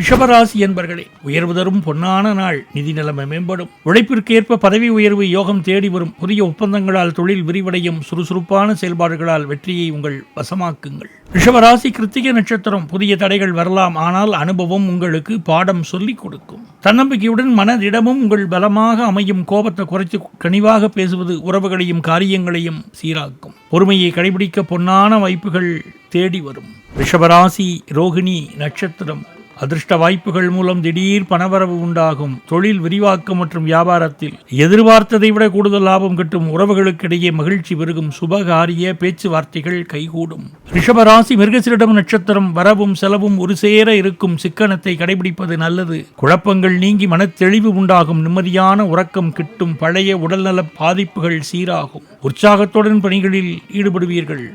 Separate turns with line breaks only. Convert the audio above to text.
ரிஷபராசி என்பர்களே, உயர்வு தரும் பொன்னான நாள். நிதி நிலைமை மேம்படும். உழைப்பிற்கேற்ப பதவி உயர்வு யோகம் தேடி வரும். புதிய ஒப்பந்தங்களால் தொழில் விரிவடையும். சுறுசுறுப்பான செயல்பாடுகளால் வெற்றியை உங்கள் வசமாக்குங்கள். ரிஷபராசி கிருத்திகை நட்சத்திரம். புதிய தடைகள் வரலாம், ஆனால் அனுபவம் உங்களுக்கு பாடம் சொல்லிக் கொடுக்கும். தன்னம்பிக்கையுடன் மனதிடமும் உங்கள் பலமாக அமையும். கோபத்தை குறைத்து கனிவாக பேசுவது உறவுகளையும் காரியங்களையும் சீராக்கும். பொறுமையை கடைபிடிக்க பொன்னான வாய்ப்புகள் தேடி வரும். ரிஷபராசி ரோகிணி நட்சத்திரம். அதிர்ஷ்ட வாய்ப்புகள் மூலம் திடீர் பணவரவு உண்டாகும். தொழில் விரிவாக்கம் மற்றும் வியாபாரத்தில் எதிர்பார்த்ததை விட கூடுதல் லாபம் கிட்டும். உறவுகளுக்கிடையே மகிழ்ச்சி பெருகும். சுபகாரிய பேச்சுவார்த்தைகள் கைகூடும். ரிஷபராசி மிருகசீரிடம் நட்சத்திரம். வரவும் செலவும் ஒரு சேர இருக்கும். சிக்கனத்தை கடைபிடிப்பது நல்லது. குழப்பங்கள் நீங்கி மனத்தெளிவு உண்டாகும். நிம்மதியான உறக்கம் கிட்டும். பழைய உடல்நல பாதிப்புகள் சீராகும். உற்சாகத்துடன் பணிகளில் ஈடுபடுவீர்கள்.